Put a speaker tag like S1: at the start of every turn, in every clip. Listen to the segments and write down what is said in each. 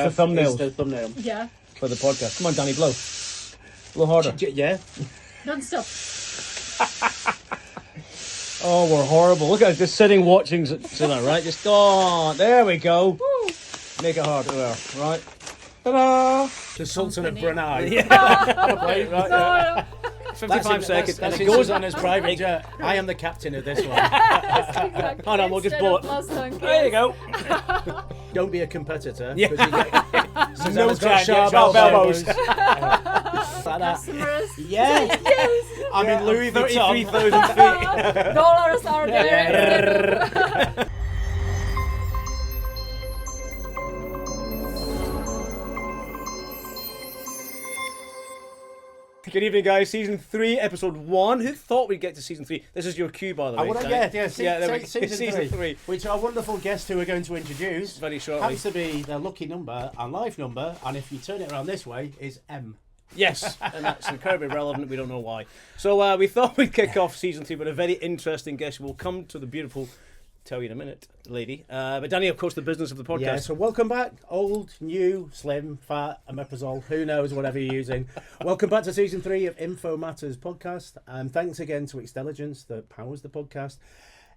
S1: the thumbnail.
S2: The thumbnail.
S3: Yeah.
S1: For the podcast. Come on, Danny, blow. A little harder.
S2: Yeah.
S3: Don't stop.
S1: Oh, we're horrible. Look at us just sitting watching Zuzana, right? Just, there we go.
S3: Woo.
S1: Make it harder there, right? Ta-da!
S2: The Sultan of Brunei.
S1: Right,
S3: No,
S1: yeah. 55 seconds.
S2: That's
S1: and it goes
S2: on his private jet. I am the captain of this one.
S3: exactly.
S1: Oh, no, we'll just
S3: Instead
S1: blow
S3: of
S1: it.
S3: Mustang,
S1: There you go.
S2: Don't be a competitor.
S1: Yeah.
S2: Susanna's
S1: No
S2: got
S1: time,
S2: sharp
S1: sharp
S2: elbows.
S1: elbows.
S2: Like that.
S3: Customers.
S2: Yeah.
S3: Yes.
S2: I'm in Louis Vuitton.
S1: 33,000 feet.
S3: Dollars are there.
S1: Good evening, guys. Season 3, episode 1. Who thought we'd get to season 3? This is your cue, by the way.
S2: Season 3. Which our wonderful guest who we're going to introduce
S1: Very shortly.
S2: happens to be their lucky number and life number, and if you turn it around this way, is M.
S1: Yes, and that's incredibly relevant. We don't know why. So we thought we'd kick off season 3 with a very interesting guest. We'll come to the beautiful, tell you in a minute, lady. But Danny, of course, the business of the podcast.
S2: Yeah, so welcome back. Old, new, slim, fat, omeprazole, who knows, whatever you're using. Welcome back to season 3 of Info Matters podcast. And thanks again to Extellingence that powers the podcast.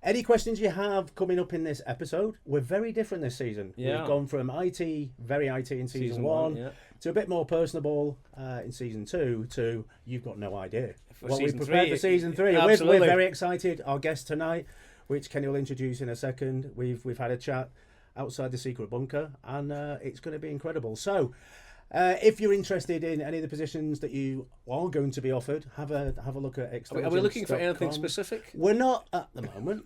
S2: Any questions you have coming up in this episode? We're very different this season.
S1: Yeah.
S2: We've gone from very IT in season 1
S1: yeah.
S2: to a bit more personable in season 2 to you've got no idea.
S1: For
S2: What we
S1: season
S2: prepared
S1: 3,
S2: for season 3.
S1: absolutely.
S2: We're very excited. Our guest tonight, which Kenny will introduce in a second. We've had a chat outside the secret bunker, and it's going to be incredible. So, if you're interested in any of the positions that you are going to be offered, have a look at Extellingence.
S1: Are we looking for anything specific?
S2: We're not at the moment,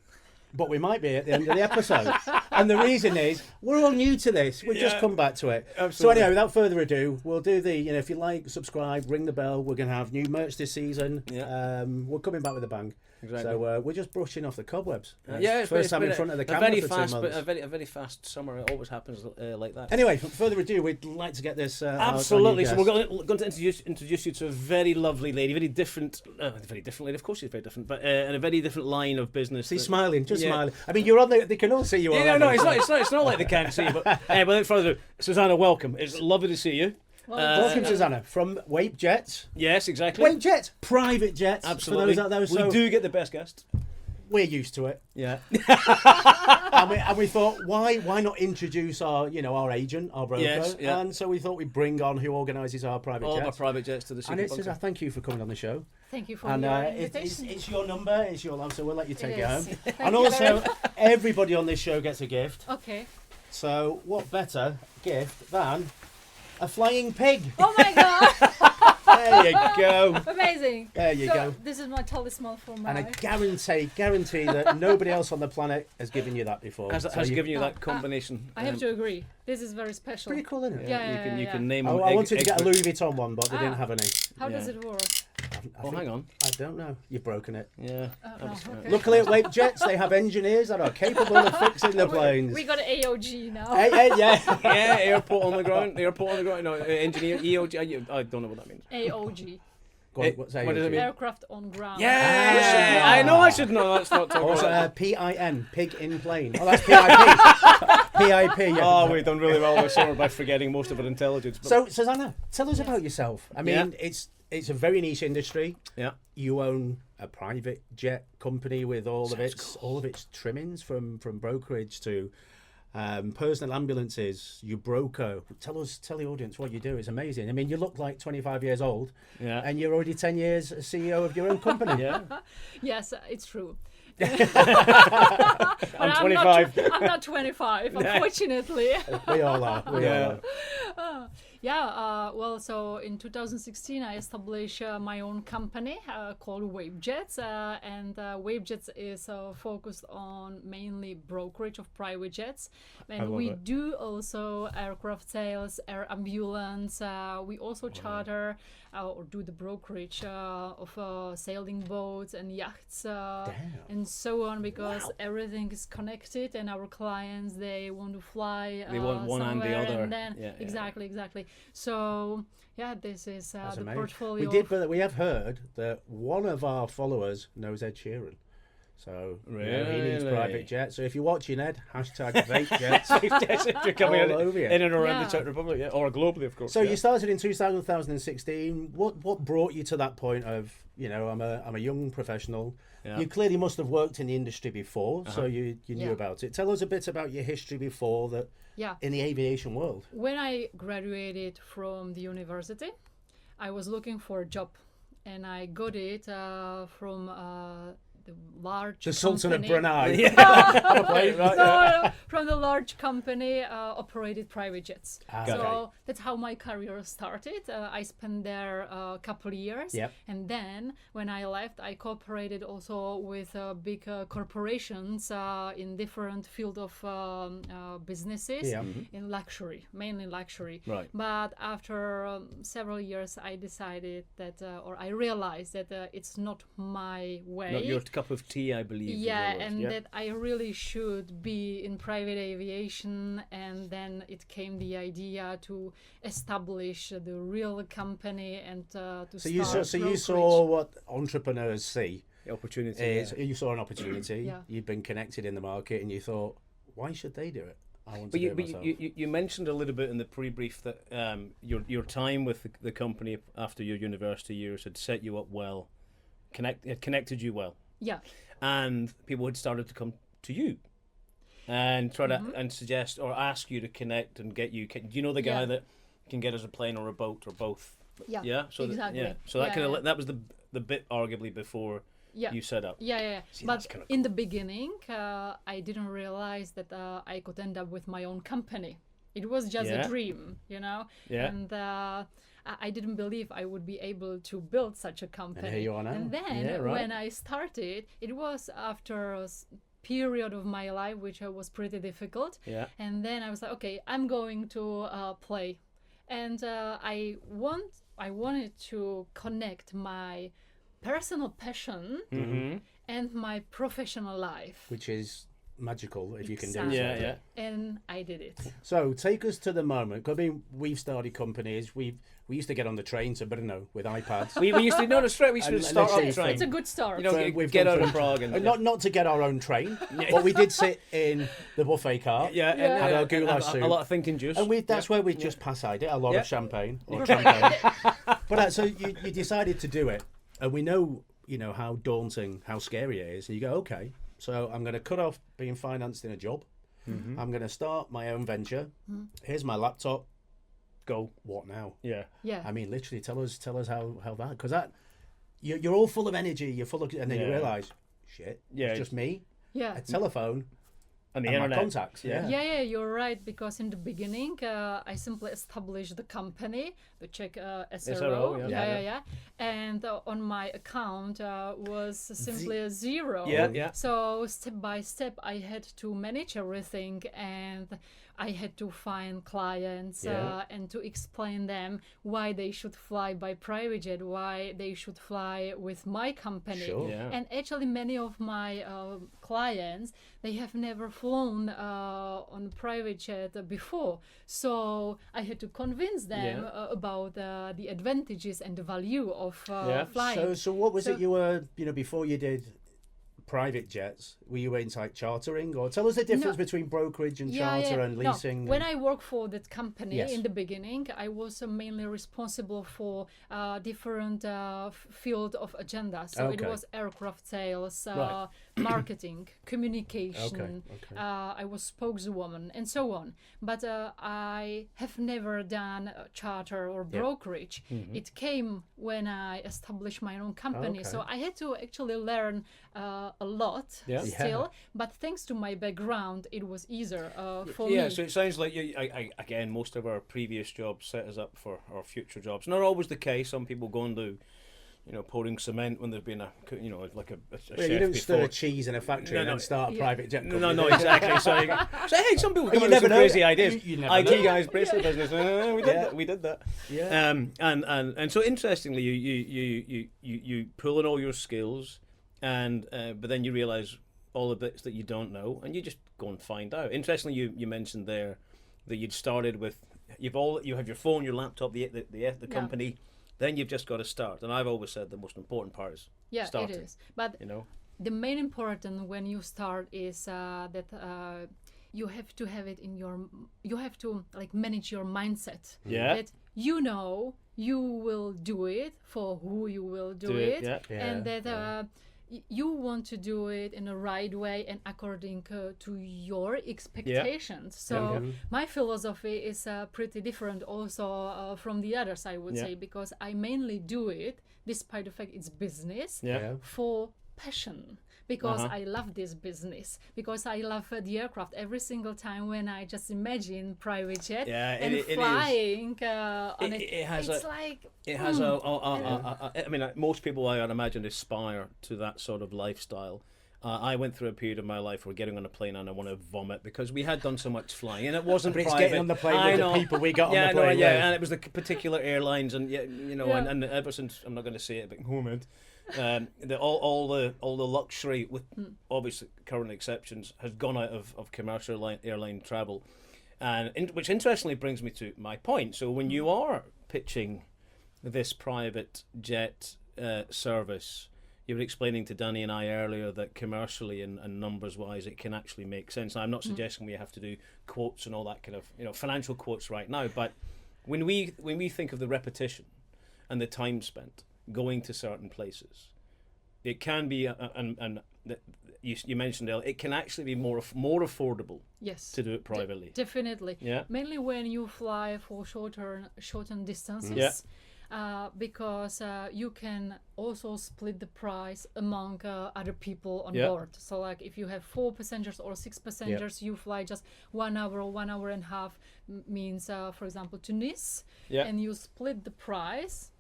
S2: but we might be at the end of the episode. And the reason is we're all new to this. We've just come back to it.
S1: Absolutely.
S2: So anyway, without further ado, we'll do the, if you like, subscribe, ring the bell. We're going to have new merch this season.
S1: Yeah.
S2: We're coming back with a bang.
S1: Exactly.
S2: So we're just brushing off the cobwebs.
S1: Yeah, it's
S2: first time
S1: been
S2: in front of the
S1: a
S2: camera
S1: very
S2: for
S1: fast,
S2: 2 months.
S1: a very fast summer. It always happens like that.
S2: Anyway, without further ado, we'd like to get this.
S1: Absolutely. So we're going to introduce you to a very lovely lady, very different lady. Of course, she's very different, but in a very different line of business.
S2: She's smiling, smiling. I mean, you're on the. They can all see you.
S1: Yeah, no, it's not like they can't see you. But without further ado, Zuzana, welcome. It's lovely to see you.
S2: Welcome, Zuzana, from WAPE Jets.
S1: Yes, exactly.
S2: WAPE Jets, private jets.
S1: Absolutely.
S2: For those out there,
S1: We do get the best guests.
S2: We're used to it.
S1: Yeah.
S2: and we thought, why not introduce our agent, our broker?
S1: Yes, yeah.
S2: And so we thought we'd bring on who organises our private
S1: All
S2: jets.
S1: of our private jets to the
S2: And
S1: secret
S2: it's
S1: bunker.
S2: thank you for coming on the show.
S3: Thank you for
S2: And
S3: your
S2: it's
S3: invitation.
S2: your number, it's your love, so we'll let you take it home.
S3: Thank
S2: And
S3: you
S2: also,
S3: very much.
S2: everybody on this show gets a gift.
S3: Okay.
S2: So what better gift than a flying pig?
S3: Oh my god!
S2: There you go.
S3: Amazing.
S2: There you go.
S3: This is my talisman for my
S2: And I
S3: life.
S2: guarantee that nobody else on the planet has given you that before.
S1: Has
S2: So
S1: given you that combination.
S3: I have to agree. This is very special.
S2: Pretty cool, isn't it?
S3: Yeah.
S1: You can name
S2: I
S1: them.
S2: wanted to get a Louis Vuitton one, but they didn't have any.
S3: How does
S1: Yeah.
S3: it work?
S1: Oh, hang on.
S2: I don't know. You've broken it.
S1: Yeah.
S3: No, okay.
S2: Luckily at WAPE Jets, they have engineers that are capable of fixing the planes.
S3: We got AOG now.
S2: Hey, yeah.
S1: Yeah, airport on the ground. No, engineer, EOG. I don't know what that means.
S3: AOG.
S2: Go on, what's
S1: What does it mean?
S3: Aircraft on ground.
S1: Yeah, I know I should know. That's not talking
S2: Also,
S1: about.
S2: PIN, pig in plane. Oh, that's PIP. PIP, yeah.
S1: Oh, we've done really well this summer by forgetting most of our intelligence. But
S2: So, Zuzana, tell us about yourself. I mean,
S1: Yeah.
S2: it's a very niche industry.
S1: yeah,
S2: You own a private jet company with all of its trimmings from brokerage to personal ambulances. You broker. Tell the audience what you do. It's amazing. I mean, you look like 25 years old,
S1: yeah.
S2: and you're already 10 years a CEO of your own company.
S1: Yeah,
S3: Yes, it's true.
S1: I'm 25.
S3: I'm not 25, unfortunately.
S2: We all are. We all are.
S3: Well, so in 2016, I established my own company called WAPE Jets, and WAPE Jets is focused on mainly brokerage of private jets, and we do also aircraft sales, air ambulance. We also charter or do the brokerage of sailing boats and yachts and so on, because everything is connected, and our clients, they want to fly.
S1: They want one and the
S3: somewhere,
S1: other.
S3: and then
S1: Yeah.
S3: exactly. So yeah, this is
S2: That's
S3: the
S2: amazing.
S3: portfolio.
S2: We did, but we have heard that one of our followers knows Ed Sheeran. So you know, he needs
S1: Really?
S2: private jets. So if you're watching, Ed, hashtag vape jets.
S1: If you're coming
S2: All over you.
S1: in and around
S3: Yeah.
S1: the Czech Republic, or globally, of course.
S2: So
S1: yeah.
S2: you started in 2016. What brought you to that point of, you know, I'm a young professional.
S1: Yeah.
S2: You clearly must have worked in the industry before, so you knew
S3: Yeah.
S2: about it. Tell us a bit about your history before that
S3: Yeah.
S2: in the aviation world.
S3: When I graduated from the university, I was looking for a job, and I got it from the large
S2: The Sultan of
S3: company.
S2: Brunei.
S1: Right,
S3: No, from the large company operated private jets.
S2: Okay.
S3: So that's how my career started. I spent there a couple of years.
S2: Yep.
S3: And then when I left, I cooperated also with big corporations in different field of businesses
S2: Yeah.
S3: in luxury, mainly luxury.
S1: Right.
S3: But after several years, I decided that, or I realized that it's not my way.
S1: Not your cup of tea, I believe. is
S3: Yeah,
S1: the word,
S3: and that I really should be in private aviation, and then it came the idea to establish the real company and to
S2: So you saw,
S3: start
S2: what entrepreneurs see.
S1: The opportunity.
S2: Is
S1: yeah.
S2: you saw an opportunity.
S3: Yeah.
S2: You've been connected in the market, and you thought, why should they do it? I want to
S1: But
S2: do it myself.
S1: you mentioned a little bit in the pre-brief that your time with the company after your university years had set you up well, had connected you well,
S3: Yeah,
S1: and people had started to come to you and try
S3: Mm-hmm.
S1: to and suggest or ask you to connect and get you. Do you know the guy
S3: Yeah.
S1: that can get us a plane or a boat or both?
S3: yeah,
S1: Yeah. So
S3: exactly.
S1: So that
S3: Yeah,
S1: kind of
S3: yeah.
S1: that was the bit arguably before
S3: yeah.
S1: you set up.
S3: Yeah.
S1: See, that's
S3: But
S1: kinda
S3: in the beginning, I didn't realize that I could end up with my own company. It was just
S1: Yeah.
S3: a dream, you know?
S1: Yeah.
S3: And I didn't believe I would be able to build such a company.
S2: here you are now.
S3: And then
S1: Yeah, right.
S3: when I started, it was after a period of my life which was pretty difficult.
S1: Yeah.
S3: And then I was like, okay, I'm going to play. And I wanted to connect my personal passion
S1: Mm-hmm.
S3: and my professional life.
S2: Which is magical if you can do
S3: Exactly.
S2: so.
S1: Yeah.
S3: And I did it.
S2: So take us to the moment. 'Cause I mean, we've started companies. We used to get on the train to Brno with iPads.
S1: We used to no straight. We
S2: And
S1: used to start
S2: literally
S1: up train.
S3: It's a good start.
S1: You know,
S2: So we've
S1: get
S2: gone
S1: out of
S2: from-
S1: Prague and
S2: Not to get our own train, but we did sit in the buffet cart.
S1: yeah,
S3: Yeah.
S1: and,
S2: Had our
S1: and
S2: goulash
S1: a
S2: soup.
S1: lot of thinking juice.
S2: And that's
S1: Yeah.
S2: where we just passed it. A lot
S1: Yeah.
S2: of champagne or champagne. But so you decided to do it, and we know how daunting, how scary it is. And you go, okay, so I'm going to cut off being financed in a job.
S1: Mm-hmm.
S2: I'm going to start my own venture. Here's my laptop.
S1: Go.
S2: What now?
S1: Yeah.
S3: Yeah.
S2: I mean, literally, tell us how that, because you're all full of energy. You're full of, and then you
S1: Yeah.
S2: realise, shit,
S1: Yeah.
S2: it's just me,
S3: Yeah.
S2: a telephone,
S1: And the
S2: and
S1: internet.
S2: my contacts. Yeah.
S3: Yeah, you're right. Because in the beginning, I simply established the company, the Czech SRO.
S1: SRO, yeah.
S3: Yeah. And on my account was simply a zero.
S1: Yeah.
S3: So step by step, I had to manage everything, and I had to find clients
S2: Yeah.
S3: and to explain them why they should fly by private jet, why they should fly with my company.
S2: Sure.
S1: Yeah.
S3: And actually, many of my clients, they have never flown on private jet before. So I had to convince them
S1: Yeah.
S3: about the advantages and the value of flying.
S2: So what was
S3: So-
S2: it you were, before you did private jets, were you into like chartering, or tell us the difference
S3: No.
S2: between brokerage and charter and
S3: No,
S2: leasing?
S3: when I worked for that company
S2: Yes.
S3: in the beginning, I was mainly responsible for different field of agendas. So it
S2: Okay.
S3: was aircraft sales,
S1: Right.
S3: marketing, communication.
S2: Okay.
S3: I was spokeswoman and so on. But I have never done charter or brokerage. It came when I established my own company. So
S2: Okay.
S3: I had to actually learn a lot
S1: Yeah.
S3: still. But thanks to my background, it was easier for
S1: Yeah,
S3: me.
S1: so it sounds like again, most of our previous jobs set us up for our future jobs. Not always the case. Some people go and do, pouring cement when there's been like a
S2: Well,
S1: chef
S2: you don't
S1: before.
S2: stir cheese in a factory
S1: No,
S2: and
S1: no.
S2: then start a private jet company.
S1: No, exactly. So hey, some people come
S2: You
S1: up with
S2: never
S1: some
S2: know.
S1: crazy ideas.
S2: You never
S1: IT
S2: know.
S1: guys, bracelet business. We did
S2: Yeah.
S1: that. We did that.
S2: Yeah.
S1: And so interestingly, you pull in all your skills, and but then you realise all the bits that you don't know, and you just go and find out. Interestingly, you mentioned there that you'd started with you have your phone, your laptop, the company, then you've just got to start. And I've always said the most important part is
S3: Yeah,
S1: starting.
S3: it is. But the main important when you start is that you have to have it in you have to like manage your mindset.
S1: Yeah.
S3: That you know you will do it for who you will do it.
S1: Yeah.
S3: And that you want to do it in the right way and according to your expectations. So my philosophy is pretty different also from the others, I would say, because I mainly do it, despite the fact it's business, for passion. Because I love this business, because I love the aircraft. Every single time when I just imagine private jet and flying on it,
S1: it has I mean, most people I would imagine aspire to that sort of lifestyle. I went through a period of my life where getting on a plane and I want to vomit because we had done so much flying and it wasn't
S2: But it's
S1: private.
S2: getting on the plane with the people we got on the plane with.
S1: And it was the particular airlines and and ever since, I'm not going to say it, but all the luxury, with obviously current exceptions, has gone out of commercial airline travel, and which interestingly brings me to my point. So when you are pitching this private jet service, you were explaining to Danny and I earlier that commercially and numbers wise it can actually make sense. I'm not suggesting we have to do quotes and all that kind of financial quotes right now, but when we think of the repetition and the time spent going to certain places, it can be and you mentioned earlier, it can actually be more affordable to do it privately.
S3: Definitely. Mainly when you fly for shorter distances. Because you can also split the price among other people on board. So like if you have 4 passengers or 6 passengers, you fly just 1 hour or 1 hour and a half, means for example to Nice, and you split the price.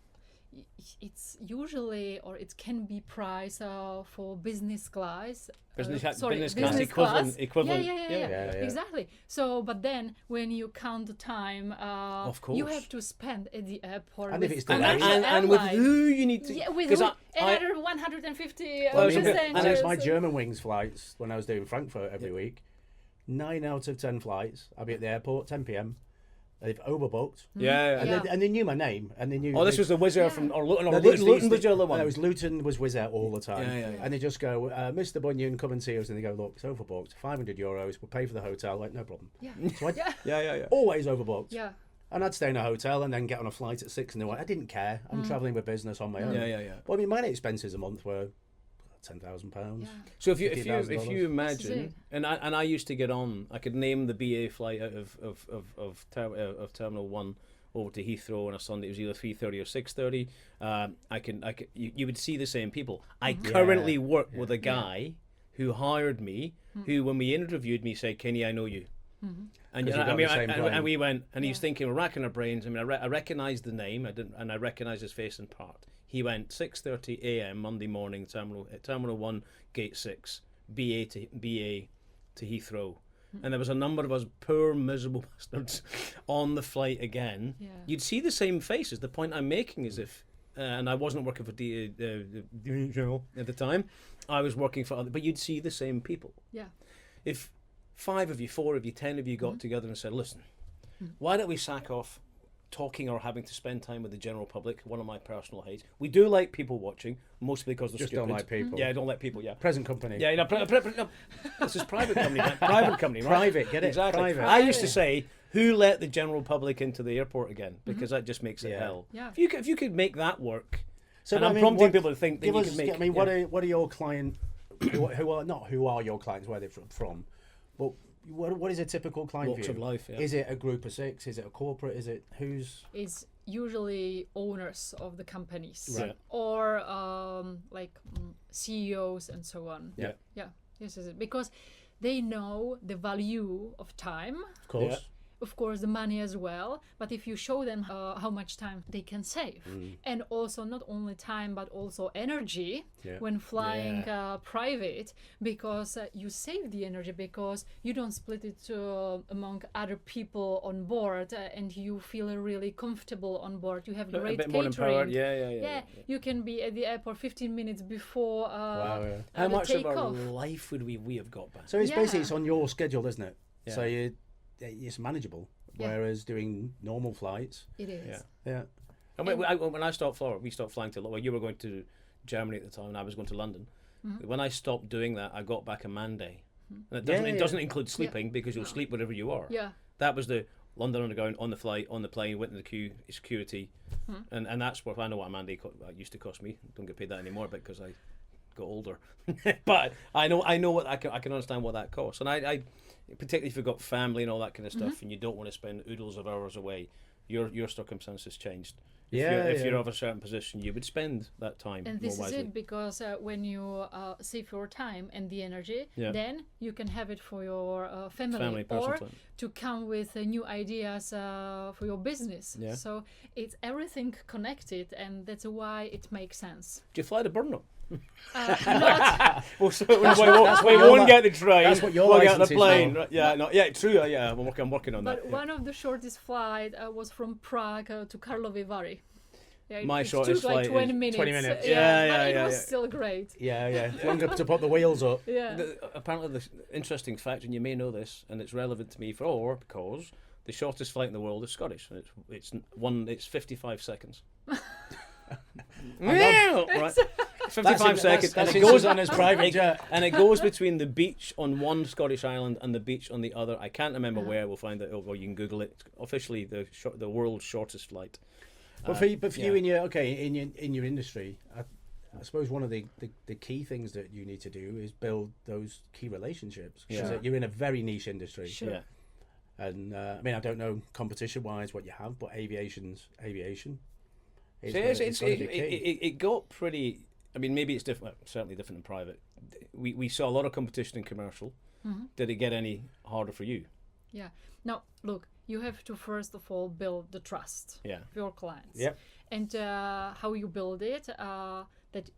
S3: It's usually, or it can be price for business class.
S1: Business class equivalent.
S3: Yeah, exactly. So, but then when you count the time,
S1: of course,
S3: you have to spend at the airport.
S2: And if it's
S3: and
S1: with who you need to,
S3: another 150
S2: passengers.
S3: And
S2: it's my German wings flights when I was doing Frankfurt every week. 9 out of 10 flights, I'll be at the airport 10 p.m. They've overbooked. And they knew my name, and they knew.
S1: Oh, this was the Wizz Air from Luton was the other one.
S2: No, it was Luton was Wizz Air all the time.
S1: Yeah.
S2: And they just go, Mr. Bunyan, come and see us, and they go, look, it's overbooked, €500. We'll pay for the hotel. Like, no problem. So always overbooked. And I'd stay in a hotel and then get on a flight at 6 in the morning. I didn't care. I'm travelling with business on my own. Well, I mean, my expenses a month were £10,000.
S1: So if you imagine, and I used to get on, I could name the BA flight out of Terminal 1 over to Heathrow on a Sunday. It was either 3:30 or 6:30. You would see the same people. I currently work with a guy who hired me, who when we interviewed me said, "Kenny, I know you." And we went, and he's thinking, we're racking our brains. I mean, I recognised the name, I recognised his face in part. He went 6:30 a.m. Monday morning, Terminal 1, Gate 6, BA to Heathrow. And there was a number of us poor, miserable bastards on the flight again. You'd see the same faces. The point I'm making is and I wasn't working for DHL at the time, I was working for other, but you'd see the same people. If 5 of you, 4 of you, 10 of you got together and said, listen, why don't we sack off talking or having to spend time with the general public, one of my personal hates. We do like people watching, mostly because they're
S2: just
S1: stupid.
S2: Don't like people.
S1: Yeah, don't like people,
S2: Present company.
S1: Yeah, no, this is private company, man. Private company, right?
S2: Private, get it?
S1: Exactly.
S2: Private.
S1: I used to say, who let the general public into the airport again? Because that just makes it hell. If you could make that work, so and I'm prompting people to think that you could make...
S2: I mean, what are your clients, who are your clients, where they're from, but what is a typical client
S1: Walks
S2: for you?
S1: Of life,
S2: Is it a group of 6? Is it a corporate? Is it who's?
S3: It's usually owners of the companies,
S1: right.
S3: Or CEOs and so on.
S1: Yeah.
S3: This is it, because they know the value of time.
S2: Of course.
S3: Of course, the money as well. But if you show them how much time they can save, and also not only time but also energy when flying private, because you save the energy because you don't split it among other people on board, and you feel really comfortable on board. You have great catering. More empowered. Yeah. You can be at the airport 15 minutes before
S1: how much of our life would we have got back?
S2: So it's basically it's on your schedule, isn't it? Yeah. So it's manageable, whereas doing normal flights,
S3: it is.
S2: Yeah.
S1: And when I stopped flying, we stopped flying to. Well, you were going to Germany at the time, and I was going to London. When I stopped doing that, I got back a man day. And it doesn't include sleeping because you'll sleep wherever you are.
S3: Yeah.
S1: That was the London Underground, on the flight, on the plane, went in the queue, security, and that's what I know what a man day used to cost me. Don't get paid that anymore, because I got older. But I know what I can understand what that costs, and I particularly if you've got family and all that kind of stuff, and you don't want to spend oodles of hours away, your circumstances changed. If you're of a certain position, you would spend that time
S3: And
S1: more
S3: this
S1: wisely.
S3: is it, because when you save your time and the energy, then you can have it for your family
S1: personal
S3: or
S1: time.
S3: to come with new ideas for your business.
S1: Yeah.
S3: So it's everything connected, and that's why it makes sense.
S1: Do you fly to Brno?
S3: Not,
S1: we won't get the train.
S2: That's what your
S1: we'll get the
S2: license is
S1: plane.
S2: for.
S1: Right, yeah, no, yeah, true. Yeah, I'm working on
S3: but
S1: that.
S3: one of the shortest flight was from Prague to Karlovy Vary. Yeah,
S1: My
S3: it
S1: shortest
S3: took like
S1: flight
S3: 20
S1: is
S3: minutes.
S2: 20 minutes.
S3: But it
S1: Yeah,
S3: was
S1: yeah.
S3: still great.
S2: Yeah. Longer to put the wheels up.
S3: Yeah.
S1: Apparently, the interesting fact, and you may know this, and it's relevant to me because the shortest flight in the world is Scottish, and it's 55 seconds. Right. 55 seconds,
S2: That's
S1: and
S2: in
S1: it goes
S2: Zuzana's private jet.
S1: and it goes between the beach on one Scottish island and the beach on the other. I can't remember where. We'll find it, or you can Google it. It's officially the world's shortest flight.
S2: But for you in your industry, I suppose one of the key things that you need to do is build those key relationships.
S1: Yeah.
S2: You're in a very niche industry.
S3: Sure.
S1: Yeah.
S2: And I mean, I don't know competition wise what you have, but aviation.
S1: It got pretty. I mean, maybe it's different. Well, certainly different in private. We saw a lot of competition in commercial. Did it get any harder for you?
S3: Yeah. Now, look, you have to first of all build the trust
S1: Yeah.
S3: of your clients.
S2: Yep.
S3: And how you build it, that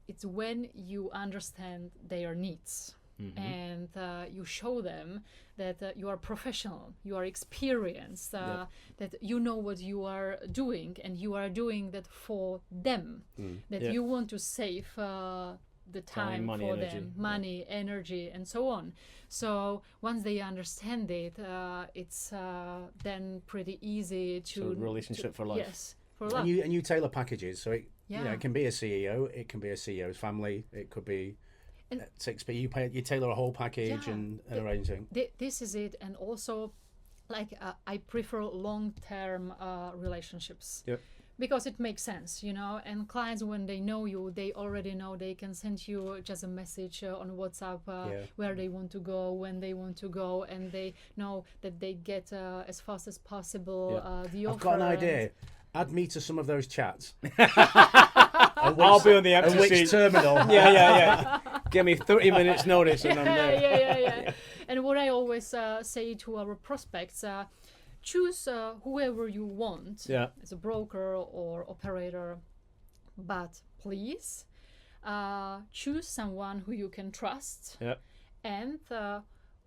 S3: it's when you understand their needs. And you show them that you are professional, you are experienced, that you know what you are doing, and you are doing that for them, that you want to save the time
S1: money,
S3: for
S1: energy.
S3: them, money, energy, and so on. So once they understand it, it's then pretty easy to...
S1: So relationship for life.
S3: Yes, for life.
S2: And you tailor packages, so
S3: Yeah.
S2: it can be a CEO, it can be a CEO's family, it could be
S3: And-
S2: 6P. You tailor a whole package and arrange things.
S3: This is it, and also, like I prefer long-term relationships.
S1: Yep.
S3: Because it makes sense, and clients, when they know you, they already know they can send you just a message on WhatsApp where they want to go, when they want to go, and they know that they get as fast as possible the offer.
S2: I've got an idea. Add me to some of those chats.
S1: I'll be on the empty
S2: And which
S1: seat.
S2: terminal?
S1: Yeah. Give me 30 minutes notice and I'm there.
S3: Yeah. And what I always say to our prospects, choose whoever you want as a broker or operator, but please choose someone who you can trust and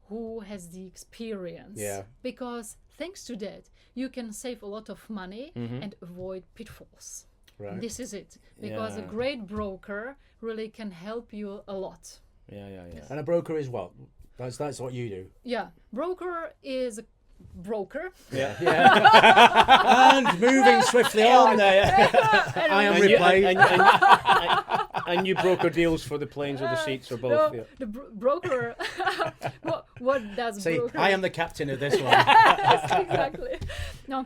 S3: who has the experience.
S2: Yeah.
S3: Because thanks to that, you can save a lot of money and avoid pitfalls.
S2: Right.
S3: This is it. Because a
S1: Yeah.
S3: great broker really can help you a lot.
S1: Yeah.
S2: And a broker is what? That's what you do.
S3: Yeah, broker is a broker.
S1: Yeah.
S2: And moving swiftly on there. I am replaced.
S1: And you broker deals for the planes or the seats or both.
S3: No, the broker. what does
S2: See,
S3: broker?
S2: I am the captain of this one.
S3: Yes, exactly. No,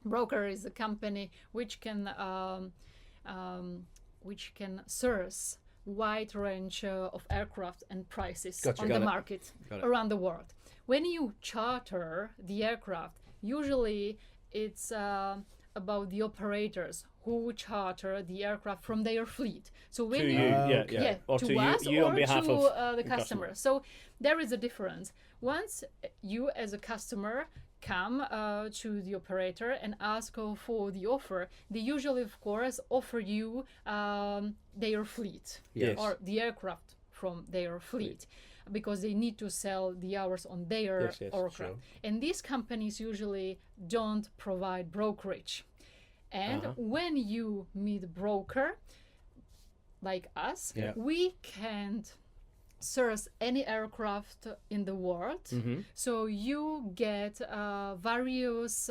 S3: broker is a company which can source wide range of aircraft and prices
S2: Gotcha.
S3: on
S1: Got
S3: the
S1: it.
S3: market
S1: Got it.
S3: around the world. When you charter the aircraft, usually it's about the operators who charter the aircraft from their fleet. So when
S1: To you,
S3: you
S1: yeah. Or
S3: to
S1: to
S3: us
S1: you
S3: or
S1: on behalf
S3: to
S1: of
S3: the customer. So there is a difference. Once you as a customer come to the operator and ask for the offer, they usually, of course, offer you their fleet
S1: Yes.
S3: or the aircraft from their fleet, because they need to sell the hours on their
S1: Yes,
S3: aircraft.
S2: sure.
S3: And these companies usually don't provide brokerage. And when you meet a broker like us, we can't source any aircraft in the world. So you get various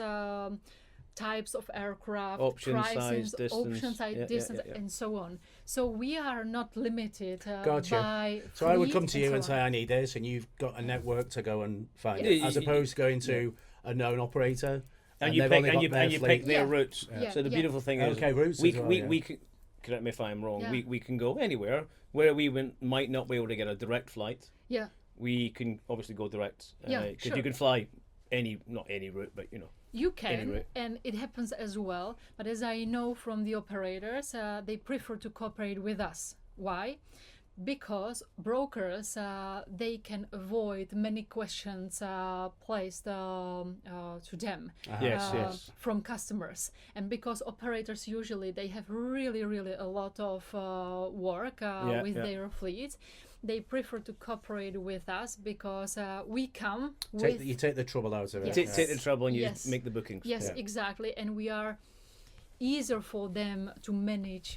S3: types of aircraft,
S1: Option
S3: pricing,
S1: size, distance.
S3: option size,
S1: Yeah,
S3: distance,
S1: yeah.
S3: and so on. So we are not limited
S2: Gotcha.
S3: by.
S2: So I would
S3: fleet
S2: come to you and
S3: so
S2: say,
S3: on.
S2: I need this, and you've got a network to go and find
S1: Yeah,
S2: it, as opposed to going to a known operator.
S1: And you
S2: they've
S1: pick
S2: only got their
S1: you
S2: fleet.
S1: pick their
S3: Yeah.
S1: routes.
S3: Yeah.
S1: So the
S3: Yeah.
S1: beautiful thing is,
S2: Okay, routes
S1: we
S2: as well,
S1: we can, correct me if I'm wrong.
S3: Yeah.
S1: We can go anywhere where we might not be able to get a direct flight.
S3: Yeah.
S1: We can obviously go direct.
S3: Yeah,
S1: Because
S3: sure.
S1: you can fly not any route, but
S3: You can,
S1: Anyway.
S3: and it happens as well. But as I know from the operators, they prefer to cooperate with us. Why? Because brokers, they can avoid many questions placed to them
S1: Yes.
S3: from customers. And because operators usually, they have really, really a lot of work with their fleet, they prefer to cooperate with us because we come with...
S2: You take the trouble out of it.
S3: Yes.
S1: Take the trouble and you
S3: Yes.
S1: make the bookings.
S3: Yes,
S2: Yeah.
S3: exactly, and we are easier for them to manage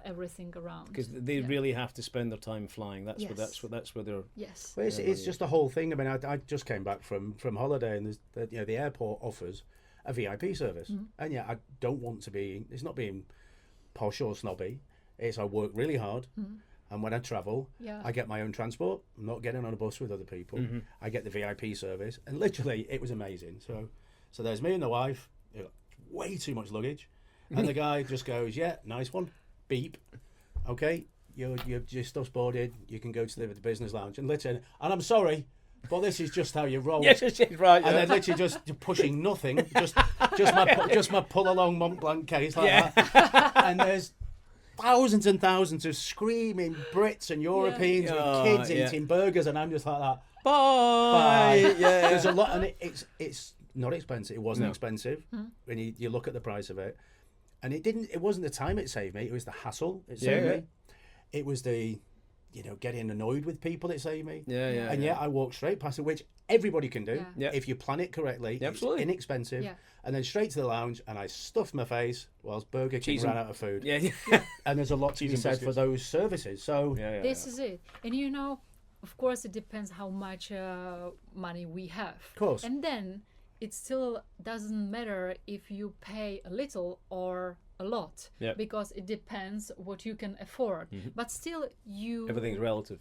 S3: everything around.
S1: Because they really have to spend their time flying. That's
S3: Yes.
S1: where they're.
S3: Yes.
S2: But it's just a whole thing. I mean, I just came back from holiday, and the airport offers a VIP service, and I don't want to be. It's not being posh or snobby. It's I work really hard, and when I travel, I get my own transport. I'm not getting on a bus with other people. I get the VIP service, and literally, it was amazing. So there's me and the wife. Way too much luggage, and the guy just goes, "Yeah, nice one, beep, okay, your stuff's boarded. You can go to the business lounge." And literally, and I'm sorry, but this is just how you roll.
S1: Yes, right.
S2: And then literally just pushing nothing, just my pull along Mont Blanc case like that, and there's thousands and thousands of screaming Brits and Europeans with kids eating burgers, and I'm just like that.
S1: Bye. Yeah.
S2: There's a lot, and it's not expensive. It wasn't expensive when you look at the price of it, and it wasn't the time it saved me. It was the hassle it saved me. It was the getting annoyed with people it saved me. And yet I walked straight past it, which everybody can do if you plan it correctly.
S1: Absolutely.
S2: It's inexpensive. And then straight to the lounge, and I stuffed my face whilst Burger King ran out of food. And there's a lot to be said for those services. So
S3: This is it. And of course it depends how much money we have.
S2: Of course.
S3: And then it still doesn't matter if you pay a little or a lot, because it depends what you can afford. But still
S1: Everything's relative.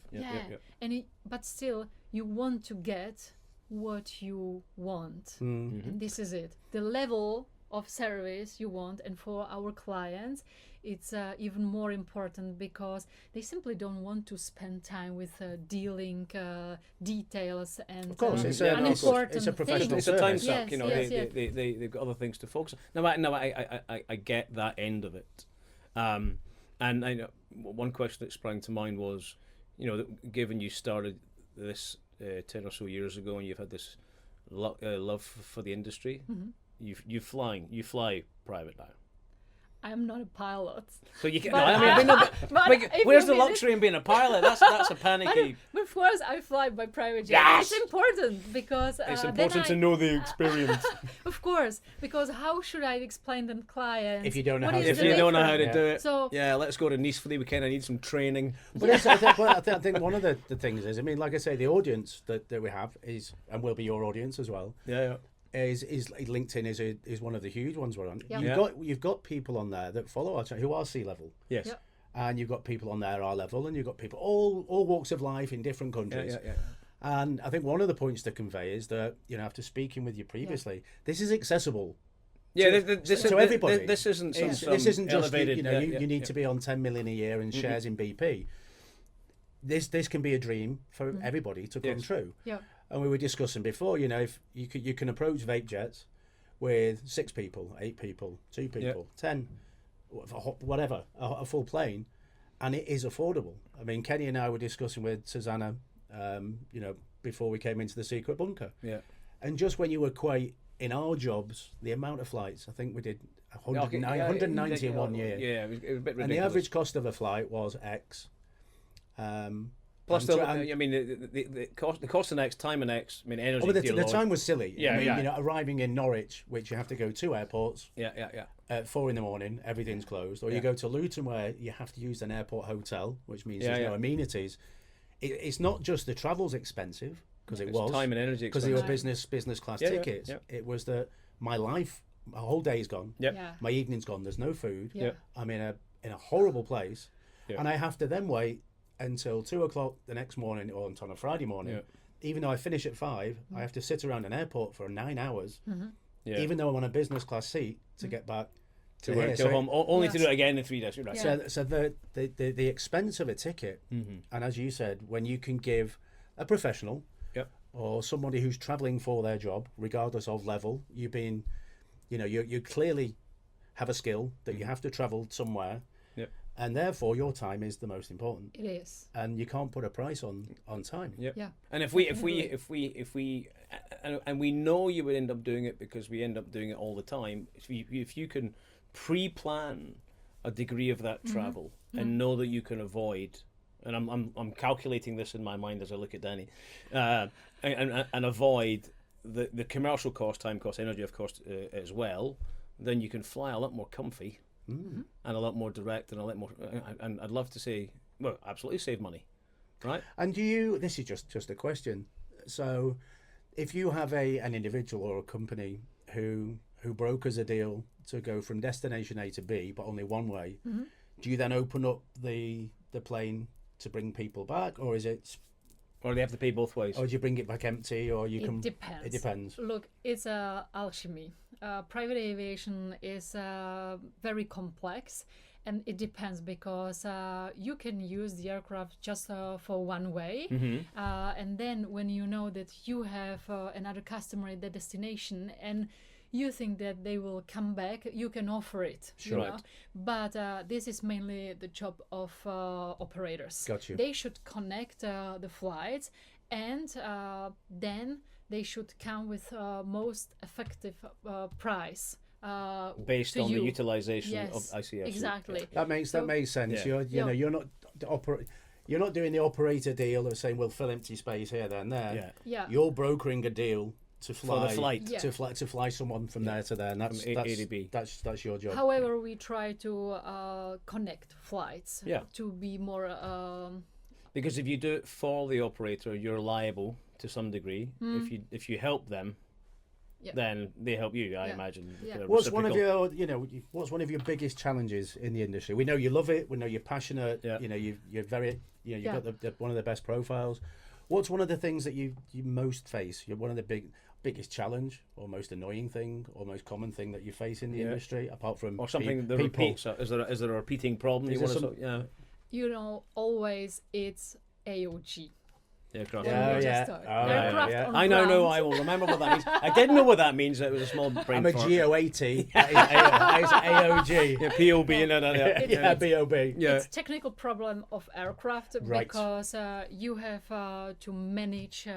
S3: But still you want to get what you want. And this is it. The level of service you want, and for our clients it's even more important because they simply don't want to spend time with dealing details and
S2: of course, it's a professional
S1: It's a time
S2: service.
S1: suck.
S3: Yes,
S1: They've got other things to focus on. No, I get that end of it. And I know one question that sprang to mind was, given you started this 10 or so years ago, and you've had this love for the industry, you fly private now.
S3: I'm not a pilot.
S1: So you can.
S3: But
S1: Where's the luxury in being a pilot? That's a panicky.
S3: But of course, I fly by private jet.
S1: Yes!
S3: It's important because
S1: It's
S3: then
S1: important to know the experience.
S3: Of course, because how should I explain to the client
S2: If you don't know
S3: what
S2: how
S3: is
S2: to
S1: If
S3: the
S1: you don't know how to
S3: difference?
S1: do it,
S3: So
S1: let's go to Nice for the weekend. I need some training.
S2: But I think one of the things is, I mean, like I say, the audience that we have is, and will be your audience as well, is LinkedIn is one of the huge ones we're on. You've got people on there that follow our channel who are sea level.
S1: Yes.
S3: Yep.
S2: And you've got people on there our level, and you've got people all walks of life in different countries. And I think one of the points to convey is that, after speaking with you previously, this is accessible. To everybody.
S1: This isn't some
S2: This isn't just
S1: elevated.
S2: you need to be on 10 million a year in shares in BP. This can be a dream for everybody to come true.
S3: yeah,
S2: And we were discussing before, if you can approach Vape Jets with 6 people, 8 people, 2 people, 10, whatever, a full plane, and it is affordable. I mean, Kenny and I were discussing with Zuzana, before we came into the secret bunker. And just when you equate in our jobs the amount of flights, I think we did 190 in 1 year.
S1: It was a bit ridiculous.
S2: And the average cost of a flight was X.
S1: Plus, the cost of X, time and X. I mean, energy.
S2: But the time was silly.
S1: Yeah,
S2: arriving in Norwich, which you have to go 2 airports.
S1: Yeah.
S2: At 4 a.m, everything's closed. Or you go to Luton, where you have to use an airport hotel, which means there's no amenities. It's not just the travel's expensive, because it was
S1: time and energy
S2: because they were business class tickets.
S1: Yeah.
S2: It was that my life my whole day's gone.
S1: Yep.
S3: Yeah.
S2: My evening's gone. There's no food.
S3: Yeah.
S2: I'm in a horrible place,
S1: Yeah.
S2: and I have to then wait until 2:00 the next morning, or on a Friday morning.
S1: Yeah.
S2: Even though I finish at 5, I have to sit around an airport for 9 hours.
S1: Yeah.
S2: Even though I'm on a business class seat to get back
S1: to
S2: here.
S1: work,
S2: So
S1: go home, only
S3: Yes.
S1: to do it again in 3 days. You're right.
S3: Yeah.
S2: So the expense of a ticket, and as you said, when you can give a professional
S1: Yep.
S2: or somebody who's travelling for their job, regardless of level, you clearly have a skill that you have to travel somewhere,
S1: Yep.
S2: and therefore your time is the most important,
S3: It is.
S2: and you can't put a price on time.
S1: Yep.
S3: Yeah.
S1: And if we and we know you would end up doing it because we end up doing it all the time. If you can pre-plan a degree of that travel and know that you can avoid, and I'm calculating this in my mind as I look at Danny, and avoid the commercial cost, time cost, energy of cost as well, then you can fly a lot more comfy and a lot more direct and a lot more. And I'd love to say, well, absolutely save money, right?
S2: And this is just a question. So if you have an individual or a company who brokers a deal to go from destination A to B, but only one way, do you then open up the plane to bring people back, or is it,
S1: Or they have to pay both ways.
S2: or do you bring it back empty, or you can?
S3: Depends.
S2: It depends.
S3: Look, it's alchemy. Private aviation is very complex, and it depends because you can use the aircraft just for one way, and then when you know that you have another customer at the destination and you think that they will come back, you can offer it.
S2: Sure.
S3: You know? But this is mainly the job of operators.
S2: Got you.
S3: They should connect the flights, and then they should come with most effective price.
S1: Based
S3: to
S1: on
S3: you.
S1: the utilization
S3: Yes,
S1: of ICS.
S3: exactly.
S2: That makes sense.
S1: Yeah.
S2: You're not doing the operator deal of saying we'll fill empty space here, then there.
S1: Yeah.
S3: Yeah.
S2: You're brokering a deal to fly
S1: For the flight.
S3: Yeah.
S2: to fly someone from there to there, and that's
S1: From A to B.
S2: that's your job.
S3: However, we try to connect flights
S1: Yeah.
S3: to be more.
S1: Because if you do it for the operator, you're liable to some degree. If you help them,
S3: Yeah.
S1: then they help you. I
S3: Yeah.
S1: imagine.
S3: Yeah.
S1: They're
S2: What's one of
S1: reciprocal.
S2: what's one of your biggest challenges in the industry? We know you love it. We know you're passionate.
S1: Yeah.
S2: You're very you've
S3: Yeah.
S2: got the one of the best profiles. What's one of the things that you most face? You're one of the biggest challenge or most annoying thing or most common thing that you face in the industry, apart from
S1: Or something that
S2: people.
S1: repeats. Is there a repeating problem?
S2: Is
S1: You
S2: there
S1: want to? Yeah.
S3: You know, always it's AOG.
S1: Aircraft.
S3: Yeah,
S2: Oh, yeah.
S3: Just,
S2: Oh, yeah,
S3: aircraft
S2: yeah.
S3: on
S1: I know.
S3: ground.
S1: I will remember what that means. I didn't know what that means. It was a small brain
S2: I'm a
S1: fart.
S2: GO80. That is AOG.
S1: Yeah, POB.
S2: Yeah, BOB.
S1: Yeah.
S3: It's technical problem of aircraft
S2: Right.
S3: because you have to manage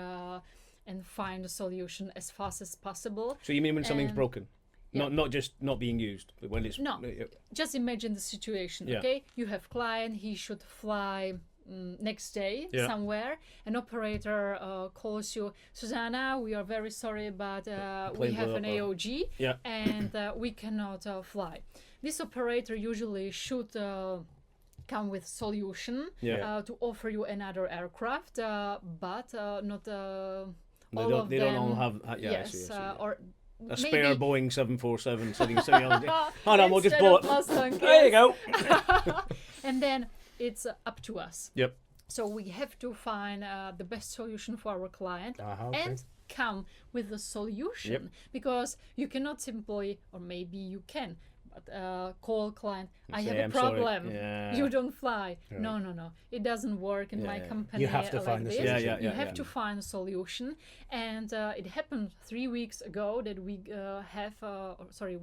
S3: and find a solution as fast as possible.
S1: So you mean when something's
S3: And-
S1: broken,
S3: Yeah.
S1: not just not being used, but when it's
S3: No. Just imagine the situation,
S1: Yeah.
S3: okay? You have client, he should fly next day
S1: Yeah.
S3: somewhere. An operator calls you, Zuzana, we are very sorry, but we
S1: Plane
S3: have
S1: blew
S3: an
S1: up,
S3: AOG
S1: Yeah.
S3: and we cannot fly. This operator usually should come with solution
S1: Yeah.
S3: to offer you another aircraft, but not
S1: They
S3: all
S1: don't.
S3: of
S1: They
S3: them.
S1: don't all have. Yeah. I
S3: Yes,
S1: see,
S3: or
S1: a spare
S3: maybe
S1: Boeing 747 sitting on. Oh no, we'll just
S3: instead
S1: blow
S3: of
S1: it.
S3: Mustang,
S1: There you
S3: yes.
S1: go.
S3: And then it's up to us.
S1: Yep.
S3: So we have to find the best solution for our client
S2: Okay.
S3: and come with a solution
S1: Yep.
S3: because you cannot simply, or maybe you can, but call client, I
S1: say,
S3: have a
S1: "I'm sorry."
S3: problem.
S1: Yeah.
S3: You don't fly. No. It doesn't work in my
S1: Yeah.
S3: company.
S2: You have to
S3: like
S2: find the
S3: this.
S2: solution.
S1: Yeah,
S3: You have
S1: yeah.
S3: to find a solution. And it happened 3 weeks ago that we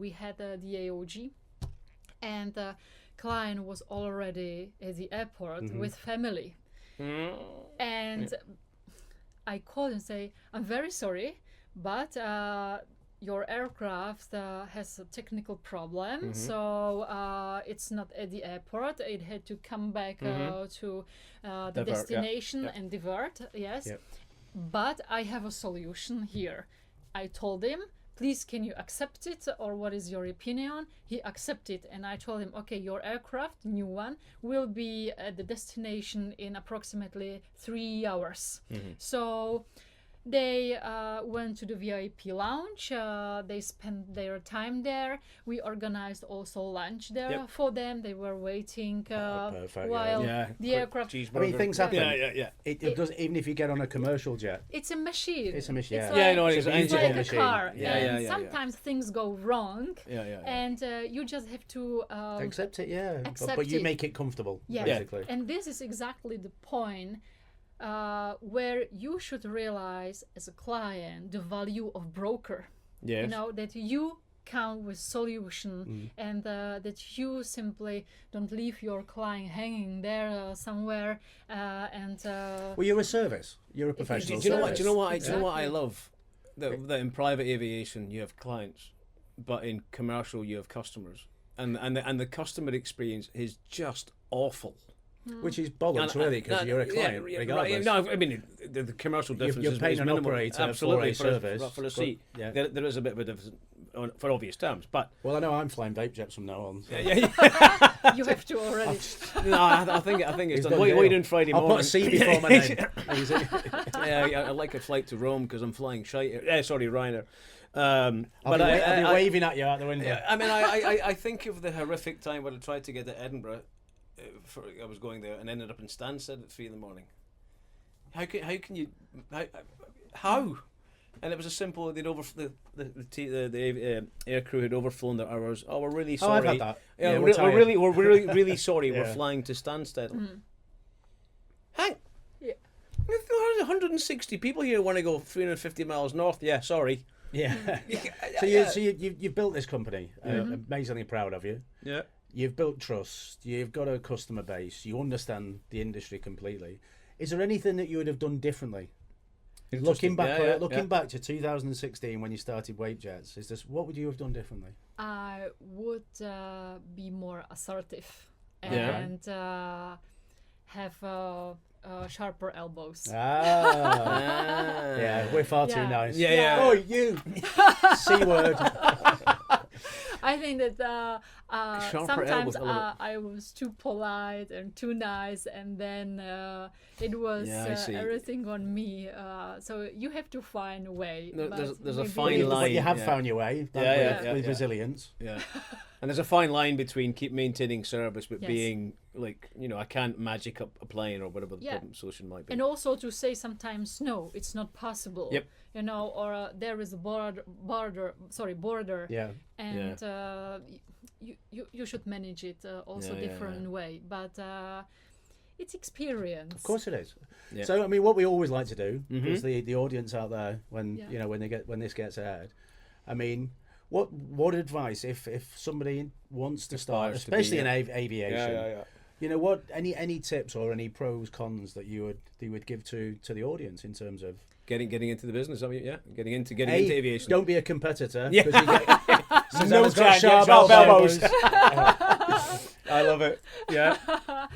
S3: we had the AOG, and the client was already at the airport with family. And I called and say, I'm very sorry, but your aircraft has a technical problem, so it's not at the airport. It had to come back to the
S1: Divert, yeah.
S3: destination
S1: Yeah.
S3: and divert, yes.
S2: Yep.
S3: But I have a solution here. I told him, please, can you accept it, or what is your opinion? He accepted, and I told him, okay, your aircraft, new one, will be at the destination in approximately 3 hours. So They went to the VIP lounge. They spent their time there. We organized also lunch there for them. They were waiting
S2: perfect,
S3: while
S1: Yeah,
S3: the
S1: quick
S3: aircraft.
S2: I
S1: cheeseburger.
S2: mean, things happen.
S1: Yeah.
S2: It does, even if you get on a commercial jet.
S3: It's a machine.
S2: It's a machine,
S3: It's
S2: yeah.
S3: like,
S1: Yeah, no,
S2: It's a
S3: it's
S2: beautiful
S3: like a
S2: machine.
S3: car.
S2: Yeah,
S3: and
S1: yeah.
S3: sometimes things go wrong.
S1: Yeah.
S3: And you just have to
S2: Accept it, yeah.
S3: accept
S2: But you
S3: it.
S2: make it comfortable,
S3: Yeah.
S2: basically.
S3: And this is exactly the point where you should realize as a client the value of broker.
S1: Yes.
S3: You know, that you come with solution and that you simply don't leave your client hanging there somewhere
S2: Well, you're a service. You're a professional
S1: Do you know what?
S2: service.
S1: Do you know what? I
S3: Exactly.
S1: love that in private aviation you have clients, but in commercial you have customers, and the customer experience is just awful.
S2: Which is bollocks, really, because you're a client, regardless.
S1: No, I mean the commercial difference
S2: You're
S1: is
S2: paying
S1: is
S2: an
S1: minimal.
S2: operator
S1: Absolutely,
S2: for a service,
S1: for a
S2: but-
S1: seat.
S2: yeah.
S1: There is a bit of a difference for obvious terms, but
S2: Well, I know I'm flying vape jets from now on. So.
S3: you have to already.
S1: no, I think it's
S2: He's
S1: done.
S2: gone
S1: What are you
S2: jail.
S1: doing Friday
S2: I'll
S1: morning?
S2: put a C before my name.
S1: Yeah, I like a flight to Rome because I'm flying shite. Sorry, Ryanair.
S2: I'll be waving at you out the window.
S1: Yeah, I mean, I think of the horrific time when I tried to get to Edinburgh. I was going there and ended up in Stansted at 3 in the morning. How can you how? And it was a simple. They'd the air crew had overflown their hours. Oh, we're really
S2: Oh,
S1: sorry.
S2: I've had that.
S1: Yeah,
S2: Yeah,
S1: we're
S2: tired.
S1: really sorry. We're
S2: Yeah.
S1: flying to Stansted. Hang.
S3: Yeah.
S1: 160 people here want to go 350 miles north. Yeah, sorry.
S2: Yeah. So you've built this company. Amazingly proud of you.
S1: Yeah.
S2: You've built trust. You've got a customer base. You understand the industry completely. Is there anything that you would have done differently? Looking back, back to 2016 when you started WAPE Jets, what would you have done differently?
S3: I would be more assertive
S1: Yeah.
S3: and have sharper elbows.
S2: Yeah, we're far too
S3: Yeah.
S2: nice.
S1: Yeah.
S2: Oh, you C word.
S3: I think that
S1: Sharper
S3: sometimes
S1: elbows, I love
S3: I was too polite and too nice, and then it was
S1: Yeah, I see.
S3: everything on me. So you have to find a way.
S1: No,
S3: but
S1: there's a
S3: maybe-
S1: fine
S2: But
S1: line.
S2: you have
S1: yeah.
S2: found your way
S1: Yeah,
S2: with
S1: yeah.
S2: resilience.
S1: Yeah. And there's a fine line between keep maintaining service but
S3: Yes.
S1: being like, I can't magic up a plane or whatever the
S3: Yeah.
S1: problem solution might be.
S3: And also to say sometimes no, it's not possible.
S1: Yep.
S3: Or there is a border,
S2: Yeah.
S3: and you should manage it also
S1: Yeah,
S3: different way. But it's experience.
S2: Of course it is.
S1: Yeah.
S2: So I mean, what we always like to do, because the audience out there, when
S3: Yeah.
S2: when this gets aired, I mean, what advice if somebody wants to start,
S1: Aspires to be,
S2: especially
S1: yeah.
S2: in aviation, what any tips or any pros cons that you would give to the audience in terms of
S1: Getting into the business, I mean, getting into aviation.
S2: Don't be a competitor.
S1: Yeah.
S2: 'Cause you get,
S1: No
S2: Susanna's got
S1: giant
S2: sharp
S1: sharp
S2: elbows.
S1: I love it. Yeah.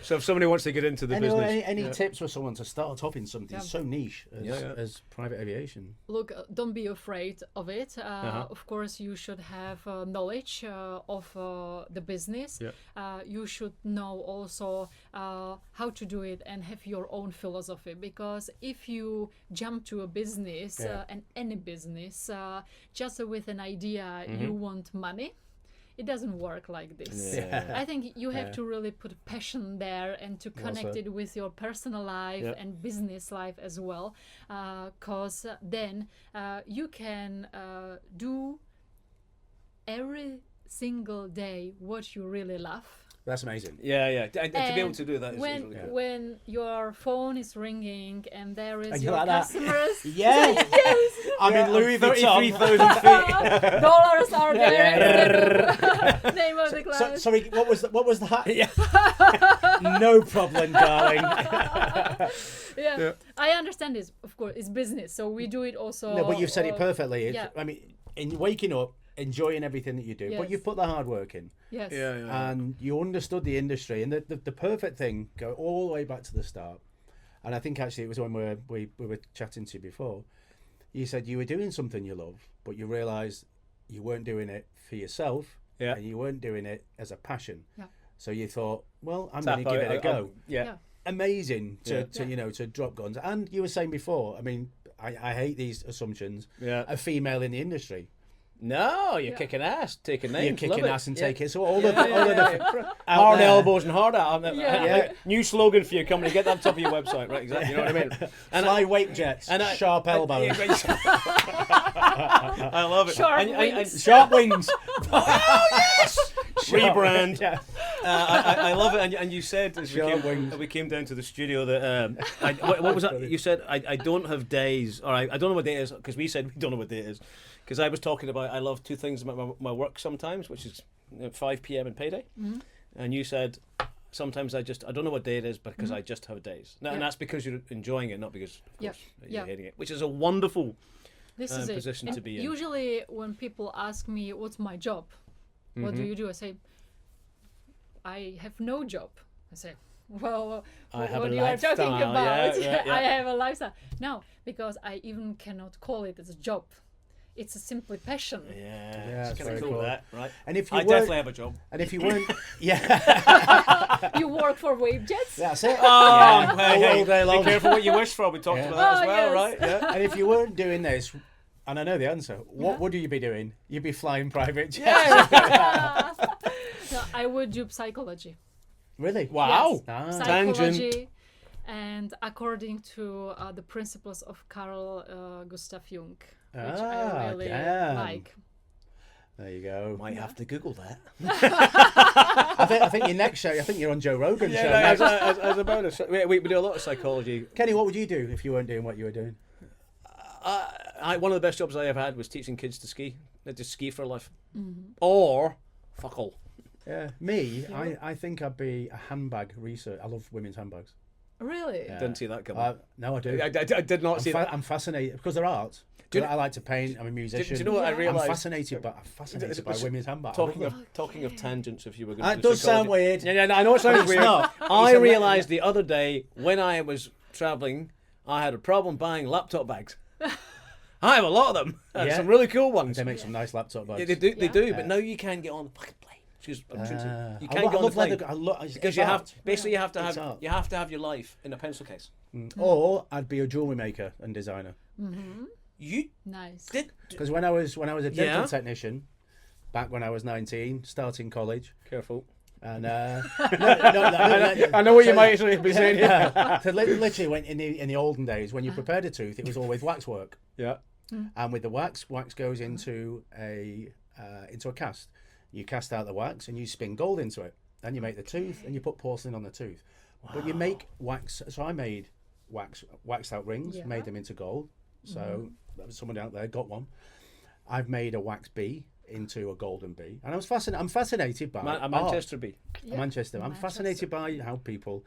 S1: So if somebody wants to get into the business,
S2: Any tips for someone to start off in something so niche as private aviation?
S3: Look, don't be afraid of it.
S1: Uh-huh.
S3: Of course, you should have knowledge of the business.
S1: Yeah.
S3: You should know also how to do it and have your own philosophy. Because if you jump to a business and any business just with an idea, you want money. It doesn't work like this.
S1: Yeah.
S3: I think you have to really put passion there and to connect it with your personal life and business life as well, because then you can do every single day what you really love.
S2: That's amazing.
S1: Yeah. To be able to do that is
S3: when
S1: really good.
S3: when your phone is ringing and there is
S2: And you're
S3: your
S2: like that.
S3: customers,
S2: Yes. I'm in Louis Vuitton.
S1: 33,000 feet.
S3: dollars are there. Name of the class.
S2: Sorry, what was that? No problem, darling.
S3: Yeah, I understand this. Of course, it's business, so we do it also.
S2: No, but you've said it perfectly.
S3: yeah.
S2: I mean, in waking up, enjoying everything that you do, but
S3: Yes.
S2: you've put the hard work in,
S3: Yes.
S1: Yeah.
S2: and you understood the industry, and the perfect thing, go all the way back to the start. And I think actually it was when we were chatting to you before. You said you were doing something you love, but you realised you weren't doing it for yourself, and you weren't doing it as a passion.
S3: Yeah.
S2: So you thought, well, I'm going to give it a go.
S1: Yeah.
S2: Amazing to drop guns. And you were saying before, I mean, I hate these assumptions.
S1: Yeah.
S2: A female in the industry.
S1: No, you're kicking ass, taking names.
S2: You're kicking
S1: love
S2: ass and
S1: Yeah.
S2: taking so all
S1: Yeah,
S2: the
S1: yeah,
S2: all of
S1: yeah,
S2: the
S1: yeah.
S2: out
S1: Hard
S2: there.
S1: elbows and hard out.
S3: Yeah.
S1: New slogan for your company. Get that on top of your website, right? Exactly. You know what I mean?
S2: Fly WAPE jets, sharp elbows,
S1: I love it.
S3: Sharp
S1: And-
S3: wings.
S2: sharp wings.
S1: oh yes! Rebrand.
S2: Yeah.
S1: I love it. And you said as
S2: Sharp wings.
S1: we came down to the studio that what was that? You said I don't have days, or I don't know what day it is, because we said we don't know what day it is. Because I was talking about I love two things about my work sometimes, which is 5 p.m. and payday, and you said sometimes I don't know what day it is, but because I just have days. Now, and that's because you're enjoying it, not because of course, you're hating it, which is a wonderful
S3: This is
S1: position
S3: it.
S1: to be in.
S3: Usually, when people ask me what's my job, what do you do? I say, I have no job. I say, well,
S1: I have
S3: what
S1: a
S3: you are talking
S1: lifestyle.
S3: about?
S1: Yeah.
S3: I have a lifestyle. No, because I even cannot call it as a job. It's a simply passion.
S1: Yeah,
S2: it's
S1: it's kind
S2: very
S1: of cool
S2: cool.
S1: that, right?
S2: And if you
S1: I
S2: weren't-
S1: definitely have a job.
S2: And if you weren't, yeah,
S3: You work for WAPE Jets?
S2: that's it.
S1: Oh,
S2: Yeah,
S1: hey,
S2: all day long.
S1: Be careful what you wish for. We talked
S2: Yeah.
S1: about that as
S3: Oh,
S1: well,
S3: yes.
S1: right? Yeah.
S2: And if you weren't doing this, and I know the answer, what would you be doing? You'd be flying private jets.
S3: No, I would do psychology.
S2: Really?
S1: Wow.
S3: Yes.
S2: Ah.
S3: Psychology, and according to the principles of Carl Gustav Jung, which I really
S2: damn.
S3: like.
S2: There you go.
S1: Might have to Google that.
S2: I think your next show. I think you're on Joe Rogan's show.
S1: Yeah,
S2: next.
S1: as a bonus. We do a lot of psychology.
S2: Kenny, what would you do if you weren't doing what you were doing?
S1: One of the best jobs I ever had was teaching kids to ski. They just ski for life. Or fuck all.
S2: Yeah, me. I think I'd be a handbag researcher. I love women's handbags.
S3: Really?
S2: Yeah.
S1: Didn't see that coming.
S2: No, I do.
S1: I did not see that.
S2: I'm fascinated because they're art. I like to paint. I'm a musician.
S1: Do you know what I
S3: Yeah.
S1: realised?
S2: I'm fascinated by women's handbags.
S1: Talking of tangents, if you were going to
S2: It does sound weird.
S1: Yeah, I know it sounds weird.
S2: not.
S1: I
S2: It's a-
S1: realised the other day when I was travelling, I had a problem buying laptop bags. I have a lot of them.
S2: Yeah.
S1: Some really cool ones.
S2: They make some nice laptop bags.
S1: Yeah, they do. They
S3: Yeah.
S1: do.
S2: Yeah.
S1: But now you can't get on the fucking plane. Excuse me. You
S2: I
S1: can't get on the plane because you have basically you have to
S2: It's
S1: have
S2: art.
S1: you have to have your life in a pencil case.
S2: Or I'd be a jewelry maker and designer.
S1: You
S3: Nice.
S1: did.
S2: Because when I was a dental
S1: Yeah.
S2: technician, back when I was 19, starting college,
S1: Careful.
S2: and
S1: I know what you might actually be saying.
S2: So literally, when in the olden days, when you prepared a tooth, it was all with waxwork,
S1: Yeah.
S2: and with the wax goes into a cast. You cast out the wax and you spin gold into it. Then you make the tooth and you put porcelain on the tooth. But you make wax. So I made waxed out rings,
S3: Yeah.
S2: made them into gold. So someone out there got one. I've made a wax bee into a golden bee, and I'm fascinated by
S1: A Manchester bee.
S3: Yeah.
S2: Manchester. I'm
S3: Manchester.
S2: fascinated by how people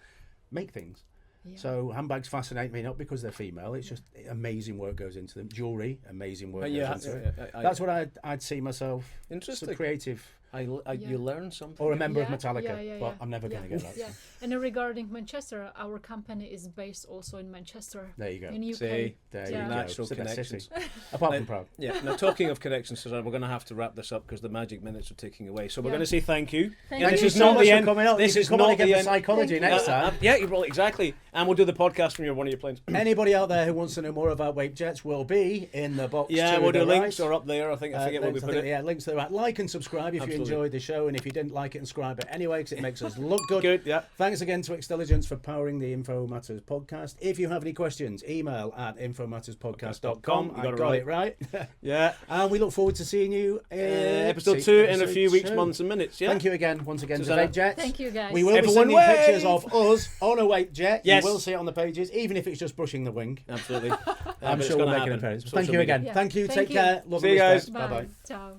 S2: make things.
S3: Yeah.
S2: So handbags fascinate me not because they're female. It's just amazing work goes into them. Jewelry, amazing work goes into it. That's what I'd see myself.
S1: Interesting.
S2: Some creative
S1: You learn something.
S2: or a member of
S3: Yeah,
S2: Metallica,
S3: yeah,
S2: but
S3: yeah.
S2: I'm never going to get that.
S3: Yeah. And regarding Manchester, our company is based also in Manchester.
S2: There you go.
S3: In UK.
S1: See,
S2: There
S3: Yeah.
S2: you go.
S1: Natural
S2: It's the best
S1: connections.
S2: city. Apart from Prague.
S1: Yeah. Now, talking of connections, Suzanne, we're going to have to wrap this up because the magic minutes are ticking away. So we're
S3: Yeah.
S1: going to say thank you.
S3: Thank
S2: Thank
S1: This
S2: you
S1: is
S2: so
S1: not
S2: much
S1: the
S2: for
S1: end.
S2: coming out.
S1: This
S2: You
S1: is
S2: can come on
S1: not
S2: again
S1: the
S2: for
S1: end.
S2: psychology
S3: Thank
S2: next
S3: you.
S2: time.
S1: Yeah, well, exactly. And we'll do the podcast from one of your planes.
S2: Anybody out there who wants to know more about WAPE Jets will be in the box.
S1: Yeah,
S2: to
S1: we'll
S2: the
S1: do links
S2: right.
S1: or up there. I forget where we
S2: Links,
S1: put it.
S2: Yeah, links to the right. Like and subscribe if
S1: Absolutely.
S2: you enjoyed the show, and if you didn't like it, subscribe it anyway because it makes us look good.
S1: Good, yeah.
S2: Thanks again to Extellingence for powering the Info Matters podcast. If you have any questions, email at infomatterspodcast.com.
S1: You
S2: I
S1: got it
S2: got it right.
S1: Yeah.
S2: And we look forward to seeing you in
S1: Episode 2 in a few weeks, months, and minutes. Yeah.
S2: Thank you again, once again,
S1: Susanna.
S2: to WAPE Jets.
S3: Thank you, guys.
S2: We will be
S1: Everyone
S2: sending
S1: wave!
S2: pictures of us on a WAPE Jet.
S1: Yes.
S2: You will see it on the pages, even if it's just brushing the wing.
S1: Absolutely.
S2: I'm sure we'll make an appearance. Thank you again.
S3: Yeah.
S2: Thank you.
S3: Thank
S2: Take
S3: you.
S2: care. Love
S1: See
S2: and
S1: you
S2: respect.
S1: guys.
S2: Bye bye.
S3: Ciao.